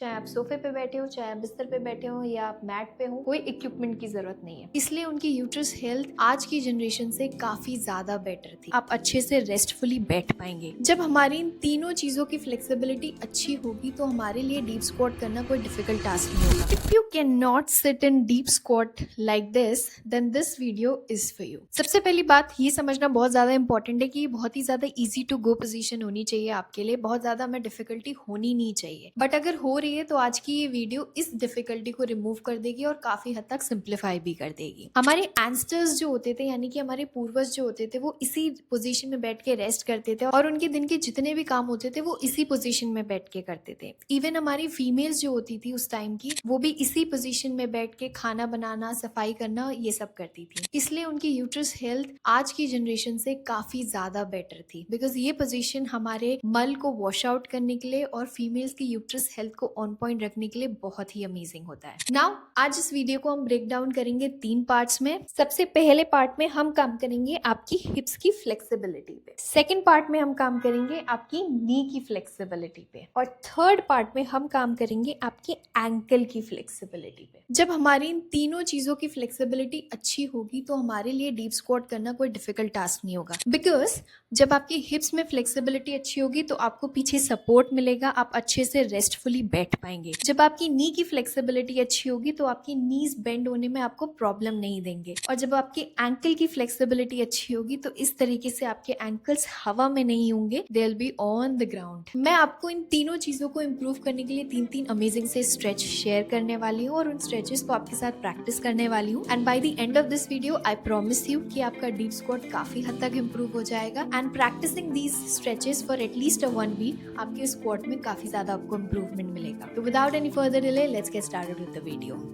चाहे आप सोफे पे बैठे हो, चाहे आप बिस्तर पे बैठे हो या आप मैट पे हो, कोई इक्विपमेंट की जरूरत नहीं है। इसलिए उनकी यूट्रस हेल्थ आज की जनरेशन से काफी ज्यादा बेटर थी। आप अच्छे से रेस्टफुली बैठ पाएंगे। जब हमारी इन तीनों चीजों की फ्लेक्सिबिलिटी अच्छी होगी तो हमारे लिए डीप स्क्वाट करना कोई डिफिकल्ट टास्क नहीं होगा। If you cannot sit in deep squat like this, then this video is for you. सबसे पहली बात ये समझना बहुत ज्यादा इंपॉर्टेंट है कि बहुत ही ज्यादा इजी टू गो पोजीशन होनी चाहिए आपके लिए, बहुत ज्यादा हमें डिफिकल्टी होनी नहीं चाहिए। बट अगर हो रही है तो आज की ये वीडियो इस डिफिकल्टी को रिमूव कर देगी और काफी हद तक सिंप्लीफाई भी कर देगी। हमारे एंसेस्टर्स जो होते थे, यानी कि हमारे पूर्वज जो होते थे, वो इसी पोजीशन में बैठ के रेस्ट करते थे और उनके दिन के जितने भी काम होते थे वो इसी पोजीशन में बैठ के करते थे। इवन हमारी फीमेल्स जो होती थी उस टाइम की, वो भी इसी पोजीशन में बैठ के खाना बनाना, सफाई करना, ये सब करती थी। इसलिए उनकी यूट्रस हेल्थ आज की जनरेशन से काफी ज्यादा बेटर थी, बिकॉज ये पोजीशन हमारे मल को वॉश आउट करने के लिए और फीमेल्स की यूट्रस हेल्थ को ऑन पॉइंट रखने के लिए बहुत ही अमेजिंग होता है। नाउ आज इस वीडियो को हम ब्रेक डाउन करेंगे 3 पार्ट्स में। सबसे पहले पार्ट में हम काम करेंगे आपकी हिप्स की फ्लेक्सिबिलिटी पे, सेकंड पार्ट में हम काम करेंगे आपकी नी की फ्लेक्सिबिलिटी पे, और थर्ड पार्ट में हम काम करेंगे आपके एंकल की फ्लेक्सिबिलिटी पे। जब हमारी इन तीनों चीजों की फ्लेक्सिबिलिटी अच्छी होगी तो हमारे लिए डीप स्क्वाट करना कोई डिफिकल्ट टास्क नहीं होगा, बिकॉज जब आपकी हिप्स में फ्लेक्सिबिलिटी अच्छी होगी तो आपको पीछे सपोर्ट मिलेगा, आप अच्छे से रेस्टफुली बैठ पाएंगे। जब आपकी नी की फ्लेक्सिबिलिटी अच्छी होगी तो आपकी नीज बेंड होने में आपको प्रॉब्लम नहीं देंगे, और जब आपकी एंकल की फ्लेक्सिबिलिटी अच्छी होगी तो इस तरीके से आपके एंकल्स हवा में नहीं होंगे, they will be on the ground. मैं आपको इन तीनों चीजों को इम्प्रूव करने के लिए 3 अमेजिंग से स्ट्रेच शेयर करने वाली हूँ और उन स्ट्रेचेस को आपके साथ प्रैक्टिस करने वाली हूँ। And by the end of this video I promise you कि आपका डीप स्क्वाट काफी हद तक इम्प्रूव हो जाएगा। And practising these stretches for at least 1 week आपके स्क्वाट में काफी ज्यादा आपको इम्प्रूवमेंट मिलेगा। तो without any further delay, let's get started with the video.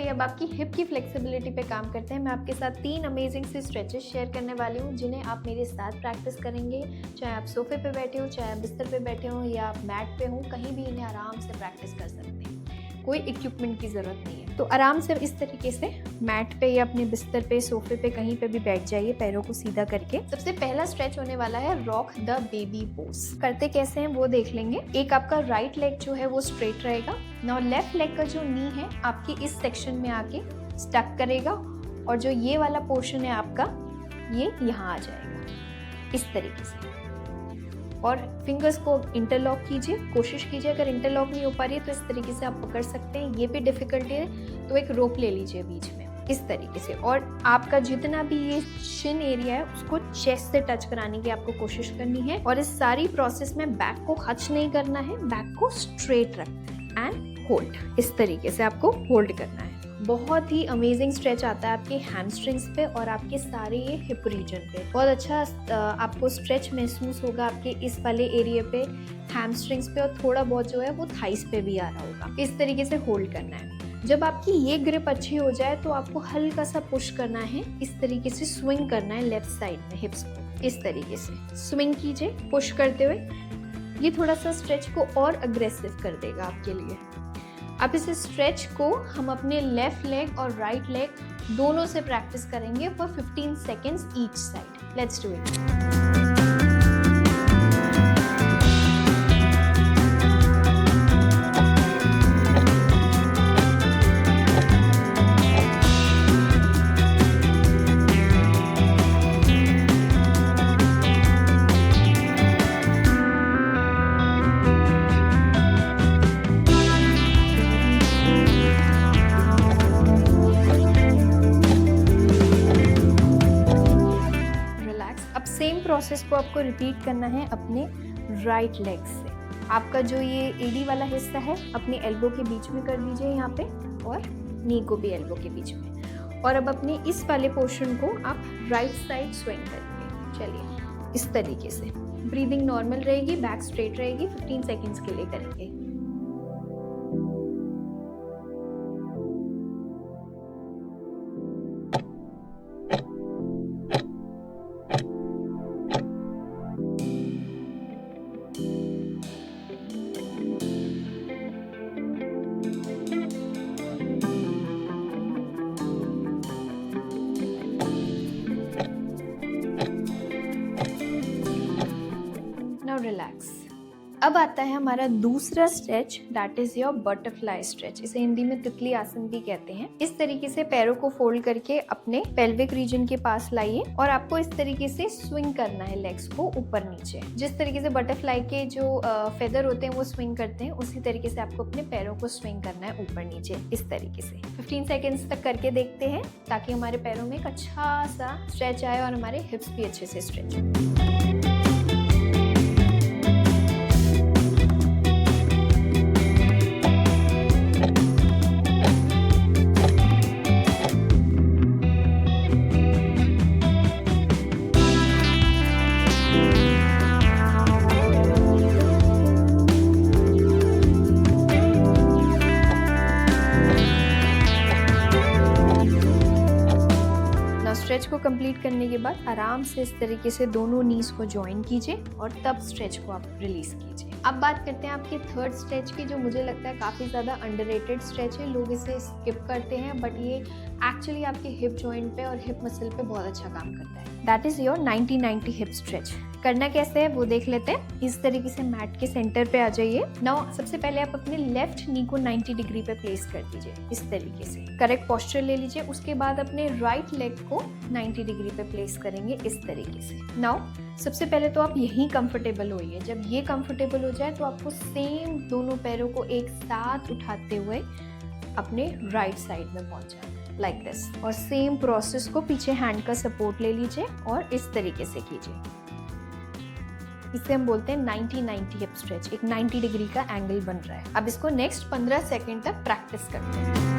अब आपकी हिप की फ्लेक्सिबिलिटी पे काम करते हैं। मैं आपके साथ 3 अमेजिंग से स्ट्रेचेस शेयर करने वाली हूँ जिन्हें आप मेरे साथ प्रैक्टिस करेंगे। चाहे आप सोफे पे बैठे हो, चाहे आप बिस्तर पे बैठे हो या आप मैट पे हो, कहीं भी इन्हें आराम से प्रैक्टिस कर सकते हैं। कोई इक्विपमेंट की जरूरत नहीं है। तो आराम से इस तरीके से मैट पे या अपने बिस्तर पे, सोफे पे, कहीं पे भी बैठ जाइए, पैरों को सीधा करके। सबसे पहला स्ट्रेच होने वाला है रॉक द बेबी पोज। करते कैसे हैं वो देख लेंगे। एक आपका राइट लेग जो है वो स्ट्रेट रहेगा। नाउ लेफ्ट लेग का जो नी है आपके इस सेक्शन में आके स्टक करेगा, और जो ये वाला पोर्शन है आपका, ये यहाँ आ जाएगा इस तरीके से। और फिंगर्स को इंटरलॉक कीजिए, कोशिश कीजिए, अगर इंटरलॉक नहीं हो पा रही है तो इस तरीके से आप पकड़ सकते हैं। ये भी डिफिकल्टी है तो एक रोप ले लीजिए बीच में इस तरीके से, और आपका जितना भी ये शिन एरिया है उसको चेस्ट से टच कराने की आपको कोशिश करनी है। और इस सारी प्रोसेस में बैक को हच नहीं करना है, बैक को स्ट्रेट रखना है एंड होल्ड। इस तरीके से आपको होल्ड करना है। बहुत ही अमेजिंग स्ट्रेच आता है आपके हैमस्ट्रिंग्स पे और आपके सारे ये हिप रीजन पे। बहुत अच्छा आपको स्ट्रेच महसूस होगा आपके इस वाले एरिया पे, हैमस्ट्रिंग्स पे, और थोड़ा बहुत जो है वो थाइस पे भी आ रहा होगा। इस तरीके से होल्ड करना है। जब आपकी ये ग्रिप अच्छी हो जाए तो आपको हल्का सा पुश करना है, इस तरीके से स्विंग करना है लेफ्ट साइड में हिप्स को। इस तरीके से स्विंग कीजिए पुश करते हुए। ये थोड़ा सा स्ट्रेच को और अग्रेसिव कर देगा आपके लिए। अब इस स्ट्रेच को हम अपने लेफ्ट लेग और राइट लेग दोनों से प्रैक्टिस करेंगे for 15 seconds each side. Let's do it. Process को आपको रिपीट करना है अपने राइट लेग से। आपका जो ये एडी वाला हिस्सा है अपने एल्बो के बीच में कर दीजिए यहाँ पे, और नी को भी एल्बो के बीच में। और अब अपने इस वाले पोर्शन को आप राइट साइड स्विंग करेंगे। चलिए इस तरीके से। ब्रीदिंग नॉर्मल रहेगी, बैक स्ट्रेट रहेगी। 15 सेकेंड्स के लिए करेंगे। रिलैक्स। अब आता है हमारा दूसरा stretch, that is your butterfly stretch. इसे हिंदी में तितली आसन भी कहते हैं। इस तरीके से पैरों को फोल्ड करके अपने पेल्विक रीजन के पास लाइए और आपको इस तरीके से स्विंग करना है लेग्स को ऊपर नीचे। जिस तरीके से बटरफ्लाई के जो फेदर होते हैं वो स्विंग करते हैं, उसी तरीके से आपको अपने पैरों को स्विंग करना है ऊपर नीचे इस तरीके से। 15 सेकेंड्स तक करके देखते हैं ताकि हमारे पैरों में एक अच्छा सा स्ट्रेच आए और हमारे हिप्स भी अच्छे से स्ट्रेच हो। स्ट्रेच को कंप्लीट करने के बाद आराम से इस तरीके से दोनों नीज को ज्वाइन कीजिए और तब स्ट्रेच को आप रिलीज कीजिए। अब बात करते हैं आपके थर्ड स्ट्रेच की, जो मुझे लगता है काफ़ी ज़्यादा अंडररेटेड स्ट्रेच है। लोग इसे स्किप करते हैं बट ये एक्चुअली आपके हिप जॉइंट पे और हिप मसल पे बहुत अच्छा काम करता है। That is your 90-90 hip stretch. करना कैसे है वो देख लेते हैं। इस तरीके से मैट के सेंटर पे आ जाइए। नाउ सबसे पहले आप अपने लेफ्ट नी को 90 डिग्री पे प्लेस कर दीजिए इस तरीके से। करेक्ट पोस्चर ले लीजिए। उसके बाद अपने राइट लेग को 90 डिग्री पे प्लेस करेंगे इस तरीके से। नाउ सबसे पहले तो आप यहीं कंफर्टेबल होइए। जब ये कंफर्टेबल हो जाए तो आपको सेम दोनों पैरों को एक साथ उठाते हुए अपने राइट साइड में पहुंच जाना लाइक दिस। और सेम प्रोसेस को पीछे हैंड का सपोर्ट ले लीजिए और इस तरीके से कीजिए। इसे हम बोलते हैं 90-90 हिप स्ट्रेच। एक 90 डिग्री का एंगल बन रहा है। अब इसको नेक्स्ट 15 सेकंड तक प्रैक्टिस करते हैं।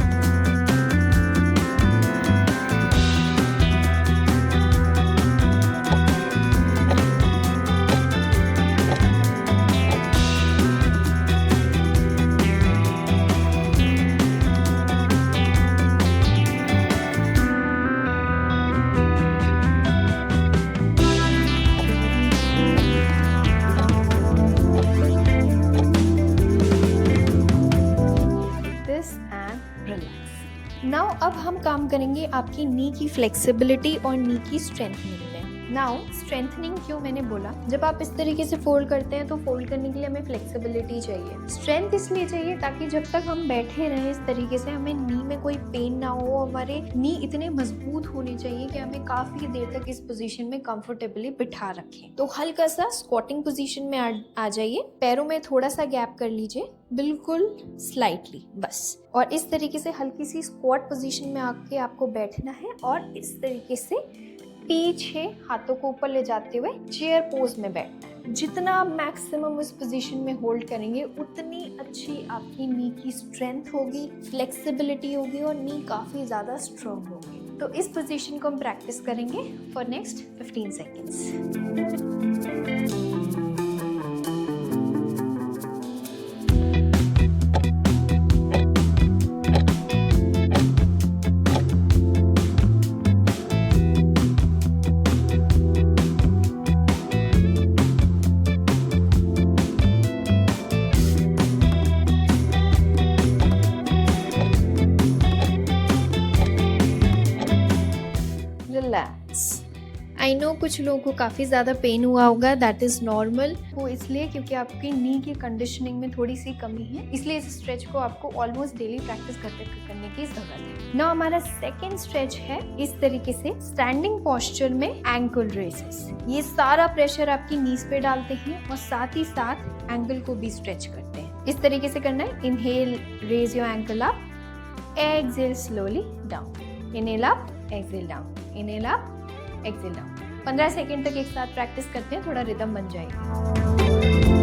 नाउ अब हम काम करेंगे आपकी नी की फ्लेक्सिबिलिटी और नी की स्ट्रेंथनिंग में। नाउ स्ट्रेंथनिंग क्यों मैंने बोला, जब आप इस तरीके से फोल्ड करते हैं तो फोल्ड करने के लिए हमें फ्लेक्सिबिलिटी चाहिए। स्ट्रेंथ इसलिए चाहिए ताकि जब तक हम बैठे रहें इस तरीके से हमें नी में कोई पेन ना हो। हमारे नी इतने मजबूत होने चाहिए कि हमें काफी देर तक इस पोजीशन में कंफर्टेबली बिठा रखें। तो हल्का सा स्क्वाटिंग पोजीशन में आ जाइए। पैरों में थोड़ा सा गैप कर लीजिए, बिल्कुल स्लाइटली बस। और इस तरीके से हल्की सी स्क्वाट पोजीशन में आके आपको बैठना है और इस तरीके से पीछे हाथों को ऊपर ले जाते हुए चेयर पोज में बैठना है। जितना आप मैक्सिमम उस पोजीशन में होल्ड करेंगे उतनी अच्छी आपकी नी की स्ट्रेंथ होगी, फ्लेक्सिबिलिटी होगी और नी काफी ज्यादा स्ट्रॉन्ग होगी। तो इस पोजीशन को हम प्रैक्टिस करेंगे for next 15 seconds. I know कुछ लोगों को काफ़ी ज़्यादा पेन हुआ होगा, दैट इज़ नॉर्मल। वो इसलिए क्योंकि आपकी नी की कंडीशनिंग में थोड़ी सी कमी है, इसलिए इस स्ट्रेच को आपको ऑलमोस्ट डेली प्रैक्टिस करने की ज़रूरत है। नाउ हमारा सेकेंड स्ट्रेच है इस तरीके से स्टैंडिंग पोस्चर में एंकल रेसेस। ये सारा प्रेशर आपकी नीज पे डालते हैं और साथ ही साथ एंकल को भी स्ट्रेच करते हैं। इस तरीके से करना है। Inhale, raise your ankle up, exhale slowly down, inhale up, exhale down, inhale up, exhale down. 15 second तक एक साथ प्रैक्टिस करते हैं, थोड़ा रिदम बन जाएगी।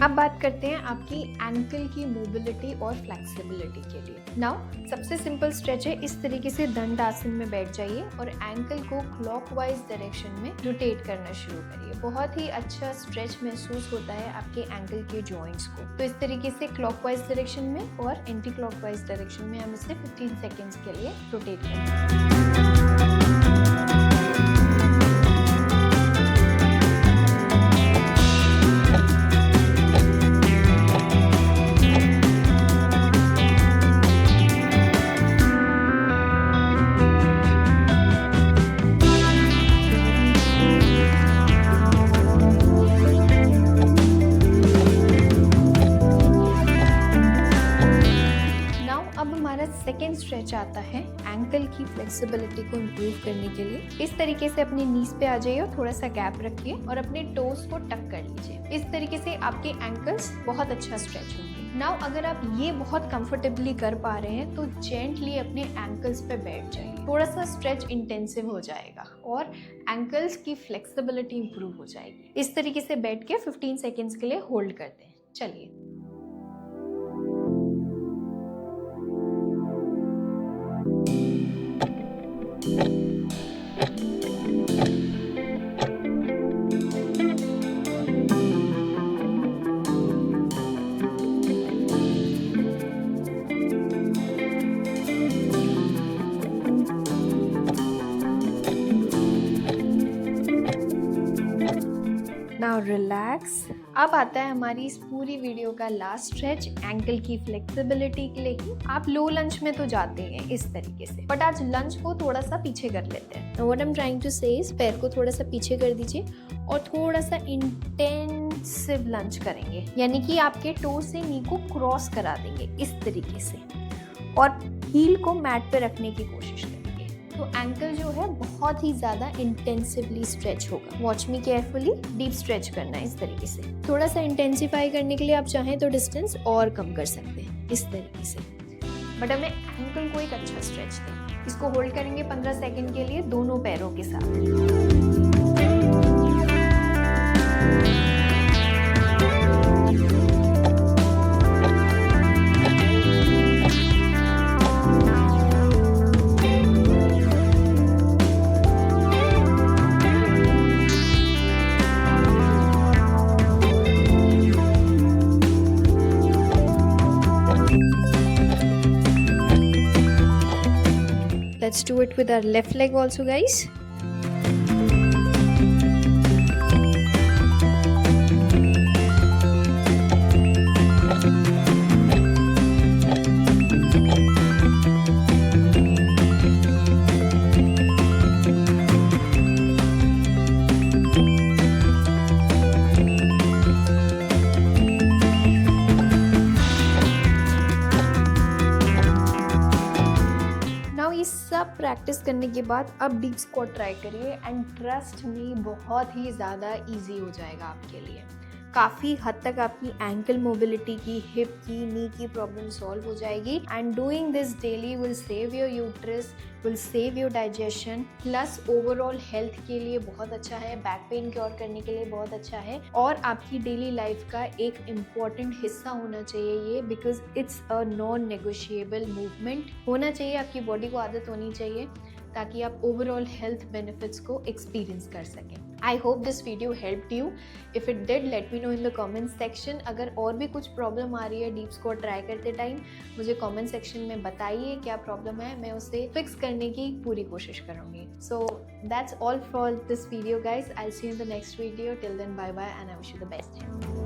अब बात करते हैं आपकी एंकल की मोबिलिटी और फ्लेक्सिबिलिटी के लिए। नाउ सबसे सिंपल स्ट्रेच है, इस तरीके से दंड आसन में बैठ जाइए और एंकल को क्लॉकवाइज डायरेक्शन में रोटेट करना शुरू करिए। बहुत ही अच्छा स्ट्रेच महसूस होता है आपके एंकल के जॉइंट्स को। तो इस तरीके से क्लॉकवाइज डायरेक्शन में और एंटी क्लॉकवाइज डायरेक्शन में हम इसे 15 सेकेंड्स के लिए रोटेट करेंगे। सेकेंड स्ट्रेच आता है एंकल की फ्लेक्सिबिलिटी को इम्प्रूव करने के लिए। इस तरीके से अपने नीज पे आ जाइए और थोड़ा सा गैप रखिए और अपने टोस को टक कर लीजिए। इस तरीके से आपके एंकल्स बहुत अच्छा स्ट्रेच होंगे। नाउ अगर आप ये बहुत कंफर्टेबली कर पा रहे हैं तो जेंटली अपने एंकल्स पे बैठ जाइए। थोड़ा सा स्ट्रेच इंटेंसिव हो जाएगा और एंकल्स की फ्लेक्सिबिलिटी इम्प्रूव हो जाएगी। इस तरीके से बैठ के 15 सेकेंड्स के लिए होल्ड करते हैं। चलिए। Now relax. अब आता है हमारी इस पूरी वीडियो का लास्ट स्ट्रेच, एंकल की फ्लेक्सिबिलिटी के लिए ही। आप लो लंच में तो जाते हैं इस तरीके से, बट आज लंच को थोड़ा सा पीछे कर लेते हैं। What I am trying to say is पैर को थोड़ा सा पीछे कर दीजिए और थोड़ा सा इंटेंसिव लंच करेंगे, यानी कि आपके टो से नी को क्रॉस करा देंगे इस तरीके से और हील को मैट पे रखने की कोशिश करेंगे। तो एंकल जो है बहुत ही ज़्यादा इंटेंसिवली स्ट्रेच होगा। Watch me carefully, deep stretch करना है इस तरीके से। थोड़ा सा इंटेंसिफाई करने के लिए आप चाहें तो डिस्टेंस और कम कर सकते हैं इस तरीके से, बट हमें एंकल को एक अच्छा स्ट्रेच दें। इसको होल्ड करेंगे 15 सेकेंड के लिए दोनों पैरों के साथ। Let's do it with our left leg also, guys. सब प्रैक्टिस करने के बाद अब डीप स्क्वाट ट्राई करिए एंड ट्रस्ट मी, बहुत ही ज़्यादा इजी हो जाएगा आपके लिए। काफ़ी हद तक आपकी एंकल मोबिलिटी की, हिप की, नी की प्रॉब्लम सॉल्व हो जाएगी and doing this daily will save your uterus, will save your digestion, plus overall health के लिए बहुत अच्छा है, बैक पेन क्योर करने के लिए बहुत अच्छा है और आपकी डेली लाइफ का एक इम्पॉर्टेंट हिस्सा होना चाहिए ये, because it's a non negotiable movement होना चाहिए। आपकी बॉडी को आदत होनी चाहिए ताकि आप ओवरऑल हेल्थ बेनिफिट्स को एक्सपीरियंस कर सकें। I hope this video helped you. If it did, let me know in the comment section. अगर और भी कुछ प्रॉब्लम आ रही है डीप स्क्वाट ट्राई करते टाइम, मुझे कमेंट सेक्शन में बताइए क्या प्रॉब्लम है, मैं उसे फिक्स करने की पूरी कोशिश करूँगी। So that's all for this video guys. I see you in the next video. Till then, bye bye and I wish you the best.